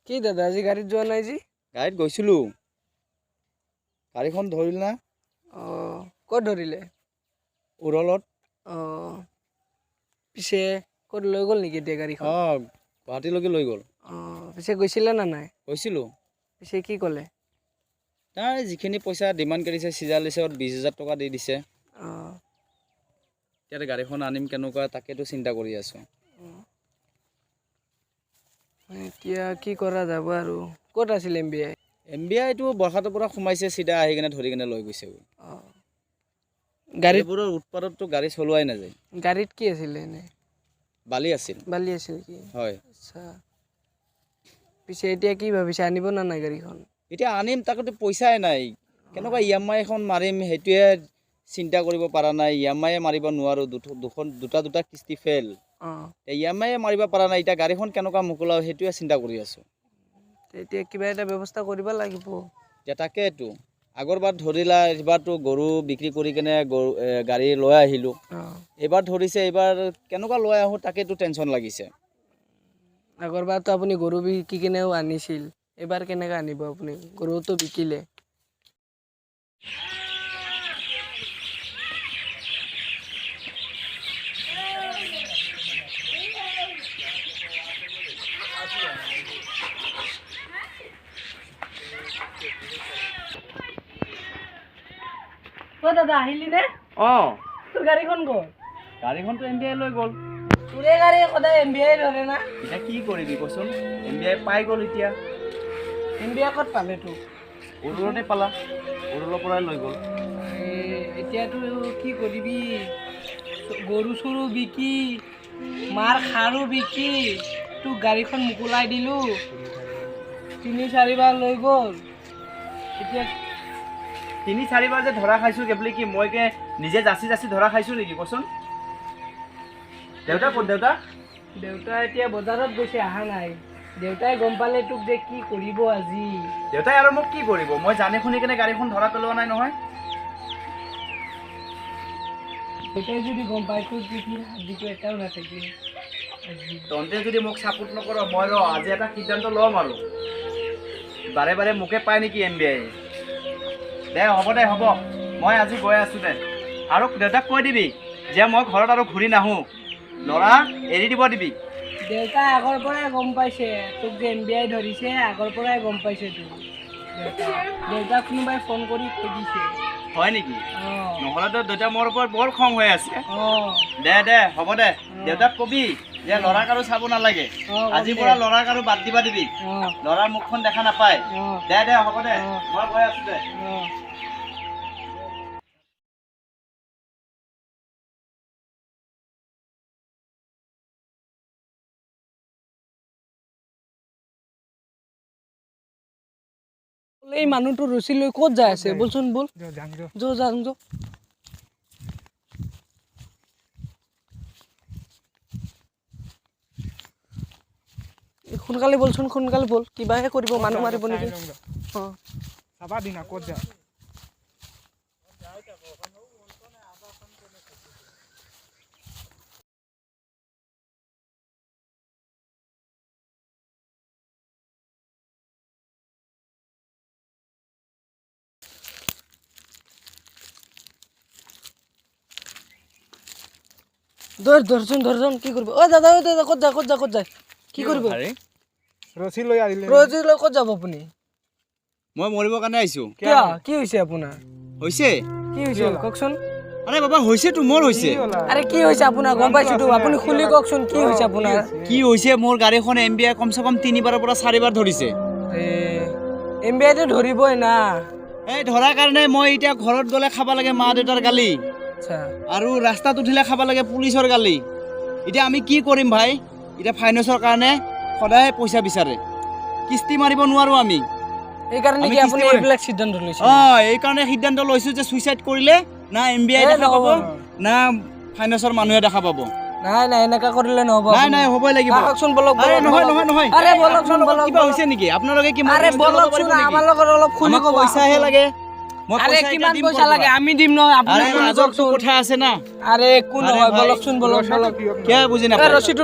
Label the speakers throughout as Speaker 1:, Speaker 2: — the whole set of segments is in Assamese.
Speaker 1: কি দাদা আজি গাড়ীত যোৱা নাই জি?
Speaker 2: গাড়ীত গৈছিলোঁ গাড়ীখন ধৰিল না
Speaker 1: ক'ত ধৰিলে?
Speaker 2: উৰলত
Speaker 1: পিছে ক'ত লৈ গ'ল নেকি এতিয়া গাড়ীখন?
Speaker 2: গুৱাহাটীলৈকে লৈ গ'ল।
Speaker 1: পিছে গৈছিলে না নাই?
Speaker 2: গৈছিলোঁ।
Speaker 1: পিছে কি ক'লে?
Speaker 2: তাৰ যিখিনি পইচা ডিমাণ্ড কৰিছে 46,000 20,000 টকা দি দিছে। এতিয়া গাড়ীখন আনিম কেনেকুৱা তাকেতো চিন্তা কৰি আছোঁ।
Speaker 1: এতিয়া কি কৰা যাব আৰু? ক'ত আছিল MBI?
Speaker 2: MBI এইটো বৰষাটোৰ পৰা সোমাইছে চিধা আহি কিনে ধৰি কিনে লৈ গৈছে।
Speaker 1: গাড়ীবোৰৰ
Speaker 2: উৎপাদততো গাড়ী চলোৱাই নাযায়।
Speaker 1: গাড়ীত কি আছিলে এনে?
Speaker 2: বালি আছিল।
Speaker 1: বালি আছিল কি?
Speaker 2: হয়।
Speaker 1: আচ্ছা পিছে এতিয়া কি ভাবিছে আনিব না নাই গাড়ীখন?
Speaker 2: এতিয়া আনিম তাকতো পইচাই নাই কেনেকুৱা EMI এখন মাৰিম সেইটোৱে চিন্তা কৰিব পৰা নাই। EMI মাৰিব নোৱাৰোঁ দুটা কিস্তি ফেল। EMI মাৰিব পৰা নাই এতিয়া গাড়ীখন কেনেকুৱা মোকলাও সেইটোৱে চিন্তা কৰি আছোঁ।
Speaker 1: এতিয়া কিবা এটা ব্যৱস্থা কৰিব লাগিব।
Speaker 2: এতিয়া তাকেতো আগৰবাৰ ধৰিলা এইবাৰতো গৰু বিক্ৰী কৰি কিনে গাড়ী লৈ আহিলোঁ। এইবাৰ ধৰিছে এইবাৰ কেনেকুৱা লৈ আহোঁ তাকেতো টেনশ্যন লাগিছে।
Speaker 1: আগৰবাৰতো আপুনি গৰু বিকি কিনেও আনিছিল, এইবাৰ কেনেকৈ আনিব আপুনি? গৰুটো বিকিলে। দাদা আহিলি নে? তোৰ গাড়ীখন গ'ল?
Speaker 2: গাড়ীখনতো MBI লৈ গ'ল।
Speaker 1: তোৰে গাড়ী সদায় MBI ধৰে না?
Speaker 2: এতিয়া কি কৰিবি কচোন? MBI পাই গ'ল এতিয়া।
Speaker 1: MBI ক'ত পালে তোক?
Speaker 2: উৰলতে পালা, উৰলৰ পৰাই লৈ গ'ল।
Speaker 1: এতিয়াতো কি কৰিবি? গৰু চৰু বিকি মাৰ খাৰু বিকি তোক গাড়ীখন মোকলাই দিলোঁ, 3-4 বাৰ লৈ গ'ল। এতিয়া
Speaker 2: 3-4 বাৰ যে ধৰা খাইছোঁ কেবলি কি মই নিজে যাচি ধৰা খাইছোঁ নেকি কচোন? দেউতা ক'ত দেউতা?
Speaker 1: দেউতা এতিয়া বজাৰত গৈছে অহা নাই। দেউতাই গম পালে তোক যে কি কৰিব আজি।
Speaker 2: দেউতাই আৰু মোক কি কৰিব? মই জানি শুনি কেনে গাড়ীখন ধৰা পেলোৱা নাই নহয়।
Speaker 1: দেউতাই যদি গম পায় তোৰ পৃথিৱীৰ হাৰ্দিটো এটাও নাথাকিল।
Speaker 2: তহঁতে যদি মোক ছাপোৰ্ট নকৰ মই আজি এটা সিদ্ধান্ত ল'ম আৰু বাৰে বাৰে মোকে পায় নেকি MBI? দে হ'ব দে হ'ব মই আজি গৈ আছোঁ দে। আৰু দেউতাক কৈ দিবি যে মই ঘৰত আৰু ঘূৰি নাহোঁ, ল'ৰা এৰি দিব দিবি।
Speaker 1: দেউতাই আগৰ পৰাই গম পাইছে তোক যে MBI ধৰিছে, আগৰ পৰাই গম পাইছে তোক। দেউতাক কোনোবাই ফোন কৰি কৈ দিছে।
Speaker 2: হয় নেকি? নহ'লেতো দেউতা মোৰ ওপৰত বৰ খং হৈ আছে। দে হ'ব দে দেউতাক কবি যে ল'ৰাক আৰু চাব নালাগে, আজিৰ পৰা ল'ৰাক আৰু বাদ দিবা দিবি। ল'ৰাৰ মুখখন দেখা নাপায়। দে হ'ব দে মই গৈ আছোঁ দে।
Speaker 1: এই মানুহটো ৰছী লৈ ক'ত যাই আছে? বলচোন বল। যাং। সোনকালে বলচোন সোনকালে বল, কিবাহে কৰিব মানুহ মাৰিব নেকি?
Speaker 3: চাবা দিনা ক'ত যা
Speaker 1: ধৰচোন কি কৰিব? দাদা ক'ত যায়? কি কৰিব?
Speaker 3: ৰছী লৈ আহিলে
Speaker 1: ৰছী লৈ ক'ত যাব আপুনি?
Speaker 2: মই মৰিবৰ কাৰণে আহিছোঁ।
Speaker 1: কিয়? কি হৈছে আপোনাৰ?
Speaker 2: হৈছে
Speaker 1: কি হৈছে কওকচোন?
Speaker 2: আৰে বাবা হৈছেতো মোৰ হৈছে।
Speaker 1: আৰে কি হৈছে আপোনাৰ? গম পাইছোতো, আপুনি খুলি কওকচোন কি হৈছে আপোনাৰ?
Speaker 2: কি হৈছে মোৰ গাড়ীখন MBI কমচে কম 3 বাৰৰ পৰা 4 বাৰ ধৰিছে।
Speaker 1: MBI টো ধৰিবই না।
Speaker 2: এই ধৰাৰ কাৰণে মই এতিয়া ঘৰত গ'লে খাব লাগে মা দেউতাৰ গালি, আৰু ৰাস্তাত উঠিলে খাব লাগে পুলিচৰ গালি। এতিয়া আমি কি কৰিম ভাই? এতিয়া ফাইনেন্সৰ কাৰণে সদায় পইচা বিচাৰে, কিস্তি মাৰিব নোৱাৰোঁ আমি।
Speaker 1: এইকাৰণে কি আপুনি এইবিলাক সিদ্ধান্ত লৈছে?
Speaker 2: এইকাৰণে সিদ্ধান্ত লৈছোঁ যে ছুইচাইড কৰিলে না MBI দেখা পাব না ফাইনেন্সৰ মানুহে দেখা পাব।
Speaker 1: নাই এনেকা কৰিলে নহ'ব।
Speaker 2: নাই হ'বই লাগিব।
Speaker 1: আহকচোন বলক।
Speaker 2: নহয়।
Speaker 1: আৰে বলকচোন বলক।
Speaker 2: কিবা হৈছে নেকি আপোনাৰ লগে? কি
Speaker 1: আৰে বলকচোন আমাৰ লগত অলপ খুলি ক'ব।
Speaker 2: পইচাহে লাগে।
Speaker 1: আৰে কিমান পইচা লাগে আমি দিম ন, আপুনি খুলি কওকচোন।
Speaker 2: কথা আছে না।
Speaker 1: আৰে একো নহয়, বলকচোন বলক।
Speaker 2: কিয় বুজি নাপায়?
Speaker 1: ৰচিটো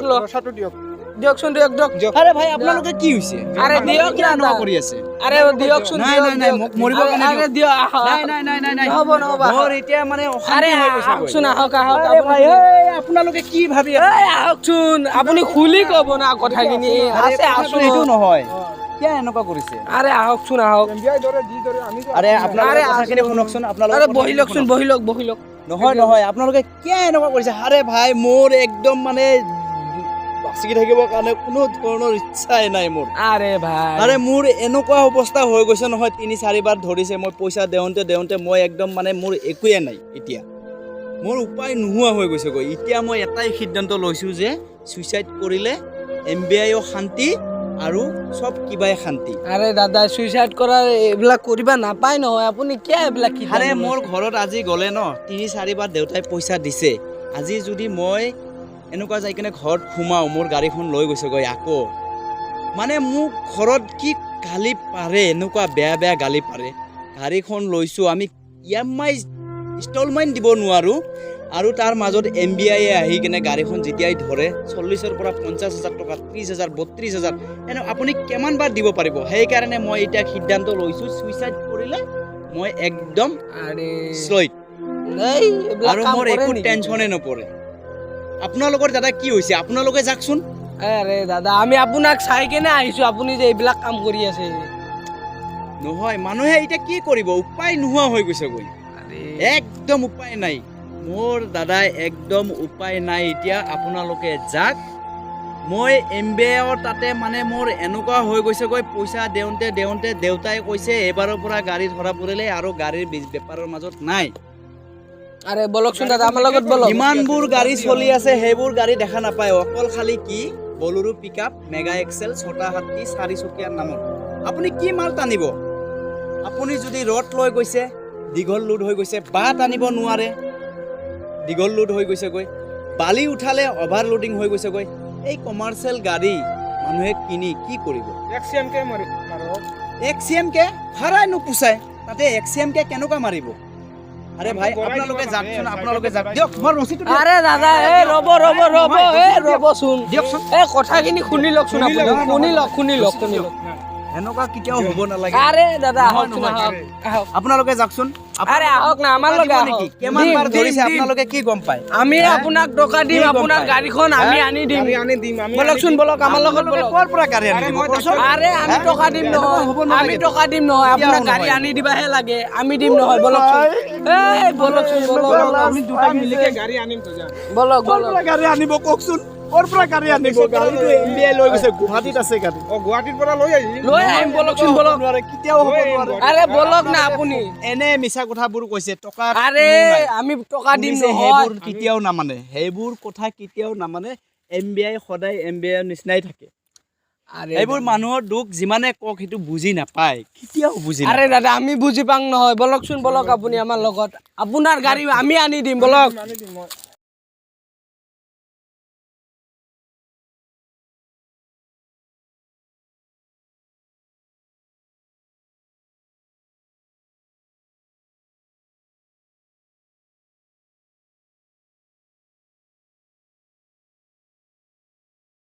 Speaker 1: ল।
Speaker 3: ৰছাটো দিয়ক।
Speaker 1: দিয়কচোন দিয়ক
Speaker 2: আৰে ভাই আপোনালোকে কি হৈছে
Speaker 1: আৰে দিয়ক
Speaker 2: কিয়
Speaker 1: না
Speaker 2: এনেকুৱা কৰি আছে
Speaker 1: আৰে দিয়কচোন
Speaker 2: নাই, নাই, নাই, মোক মৰিব কাৰণে
Speaker 1: আৰে
Speaker 2: দিয়ক।
Speaker 1: দিয়ক
Speaker 2: নাই
Speaker 1: নহ'ব নহ'ব
Speaker 2: মোৰ এতিয়া মানে
Speaker 1: আৰে
Speaker 2: অশান্তি হৈ গৈছে
Speaker 1: আহকচোন আহক
Speaker 2: আৰে ভাই এই আপোনালোকে কি ভাবি আছে
Speaker 1: এই আহকচোন আপুনি খুলি ক'ব না কথাখিনি আছে আছো
Speaker 2: এইটো নহয় কিয় এনেকুৱা কৰিছে
Speaker 1: আৰে আহকচোন আহক
Speaker 3: এমবিআই ধৰে যি ধৰে আমি
Speaker 2: আৰে আপোনালোকে
Speaker 1: আৰে
Speaker 2: কথাখিনি শুনকচোন আপোনালোকে
Speaker 1: আৰে
Speaker 2: কথাখিনি
Speaker 1: বহি লওকচোন
Speaker 2: শুনক।
Speaker 1: বহি লওক
Speaker 2: নহয় আপোনালোকে কিয় এনেকুৱা কৰিছে আৰে ভাই মোৰ একদম মানে বাচি থাকিবৰ কাৰণে কোনো ধৰণৰ ইচ্ছাই নাই মোৰ
Speaker 1: আৰে ভাই
Speaker 2: আৰে মোৰ এনেকুৱা অৱস্থা হৈ গৈছে নহয় 3-4 বাৰ ধৰিছে মই পইচা দেওঁতে মই একদম মানে মোৰ একোৱে নাই এতিয়া মোৰ উপায় নোহোৱা হৈ গৈছে গৈ এতিয়া মই এটাই সিদ্ধান্ত লৈছোঁ যে ছুইচাইড কৰিলে এমবিআইও শান্তি আৰু সব কিবাই শান্তি
Speaker 1: আৰে দাদা সুইচাইড কৰা এইবিলাক কৰিবা নাপায় নহয় আপুনি কিয় এইবিলাক কি
Speaker 2: আৰে মোৰ ঘৰত আজি গ'লে ন 3-4 বাৰ দেউতাই পইচা দিছে আজি যদি মই এনেকুৱা যাই কিনে ঘৰত সোমাওঁ মোৰ গাড়ীখন লৈ গৈছে গৈ আকৌ মানে মোক ঘৰত কি গালি পাৰে এনেকুৱা বেয়া গালি পাৰে গাড়ীখন লৈছোঁ আমি EMI ইনষ্টলমেণ্ট দিব নোৱাৰোঁ আৰু তাৰ মাজত এমবিআই আহি কিনে গাড়ীখন যেতিয়াই ধৰে 40,000 পৰা 50,000 টকা 30,000 32,000 এনে আপুনি কিমান বাৰ দিব পাৰিব সেইকাৰণে মই এতিয়া সিদ্ধান্ত লৈছোঁ ছুইচাইড কৰিলে মই একদম
Speaker 1: আৰে
Speaker 2: শ্লইট
Speaker 1: এই এইবিলাক
Speaker 2: আৰু
Speaker 1: কাম
Speaker 2: মোৰ
Speaker 1: কৰে
Speaker 2: একো
Speaker 1: নেকি?
Speaker 2: টেনচনে নপৰে আপোনালোকৰ দাদা কি হৈছে আপোনালোকে যাকচোন
Speaker 1: আৰে দাদা আমি আপোনাক চাই কেনে আহিছো আপুনি যে এইবিলাক কাম কৰি আছে
Speaker 2: নহয় মানুহে এতিয়া কি কৰিব উপায় নোহোৱা হৈ গৈছে গৈ
Speaker 1: আৰে
Speaker 2: একদম উপায় নাই মোৰ দাদাই একদম উপায় নাই এতিয়া আপোনালোকে যাক মই এমবিআইৰ তাতে মানে মোৰ এনেকুৱা হৈ গৈছে গৈ পইচা দেওঁতে দেউতাই কৈছে এবাৰৰ পৰা গাড়ী ধৰা পৰিলে আৰু গাড়ীৰ বেপাৰৰ মাজত নাই
Speaker 1: আৰে বলকচোন দাদা আমাৰ লগত বলক
Speaker 2: ইমানবোৰ গাড়ী চলি আছে সেইবোৰ গাড়ী দেখা নাপায় অকল খালি কি বলেৰো পিকআপ মেগা এক্সেল ছটা হাতী 4 চকীয়াৰ নামত আপুনি কি মাল টানিব আপুনি যদি ৰড লৈ গৈছে দীঘল লোড হৈ গৈছে বাট আনিব নোৱাৰে দীঘল লোড হৈ গৈছে গৈ বালি উঠালে অভাৰলোডিং হৈ গৈছে গৈ এই কমাৰ্চিয়েল গাড়ী মানুহে কিনি কি কৰিব
Speaker 3: এক্সিএমকে মাৰক
Speaker 2: এক্সিএমকে ভাড়াই নোপোচায় তাতে এক্সিএমকে কেনেকুৱা মাৰিব আৰে ভাই আপোনালোকে যাকচোন আপোনালোকে যাক দিয়ক মই ৰচিটো দিয়ক।
Speaker 1: আৰে দাদা এই ৰ'ব ৰ'বচোন
Speaker 2: দিয়কচোন
Speaker 1: এই কথাখিনি শুনি লওকচোন আপুনি শুনি লওক
Speaker 2: এনেকুৱা কেতিয়াও হ'ব নালাগে
Speaker 1: আৰে দাদা
Speaker 2: নহয়,
Speaker 1: আহকচোন
Speaker 2: নহয়,
Speaker 1: আহক
Speaker 2: আপোনালোকে যাকচোন
Speaker 1: আৰে আহক না আমাৰ লগত আহক
Speaker 2: কিমান বাৰ
Speaker 1: দিম,
Speaker 2: ধৰিছে
Speaker 1: দিম।
Speaker 2: আপোনালোকে কি গম পায়
Speaker 1: আমি আপোনাক টকা দিম
Speaker 2: কি গম
Speaker 1: আপোনাৰ
Speaker 2: পায়?
Speaker 1: গাড়ীখন আমি আনি দিম
Speaker 3: গাড়ী আনি দিম আমি
Speaker 1: বলকচোন বলক আমাৰ লগত
Speaker 2: আপোনালোকে
Speaker 1: বলক
Speaker 2: ক'ৰ পৰা গাড়ী আনি
Speaker 3: আৰে
Speaker 2: দিব
Speaker 3: মই
Speaker 2: কওকচোন?
Speaker 1: আৰে আমি টকা দিম নহয়
Speaker 2: হ'ব নালাগে।
Speaker 1: আমি টকা দিম নহয় আপোনাক
Speaker 2: কেতিয়াও
Speaker 1: গাড়ী
Speaker 2: নহয়।
Speaker 1: আনি দিবাহে লাগে আমি দিম নহয় বলকচোন এই বলকচোন বলক
Speaker 3: আমি দুটা মিলিকে গাড়ী আনিম তো যা
Speaker 1: বলক
Speaker 2: ক'ৰ
Speaker 1: বলক
Speaker 2: পৰা গাড়ী আনিব কওকচোন ক'ৰ পৰা গাড়ী আনিব গাড়ীটো এমবিআই লৈ গৈছে গুৱাহাটীত আছে গাড়ী
Speaker 3: অ গুৱাহাটীৰ পৰা লৈ আহিম
Speaker 1: লৈ আহিম বলকচোন বলক
Speaker 2: নোৱাৰে কেতিয়াও হ'ব নোৱাৰে
Speaker 1: আৰে বলক না আপুনি
Speaker 2: এনে মিছা কথাবোৰ কৈছে টকা
Speaker 1: আৰে আমি টকা দিম নহয়
Speaker 2: সেইবোৰ কেতিয়াও নামানে সেইবোৰ কথা কেতিয়াও নামানে এমবিআই সদায় এমবিআইৰ নিচিনাই থাকে
Speaker 1: আৰে
Speaker 2: এইবোৰ মানুহৰ দুখ যিমানে কওক সেইটো বুজি নাপায় কেতিয়াও বুজি
Speaker 1: আৰে দাদা আমি বুজি পাং নহয় বলকচোন বলক আপুনি আমাৰ লগত আপোনাৰ গাড়ী আমি আনি দিম বলক
Speaker 3: আনি দিম মই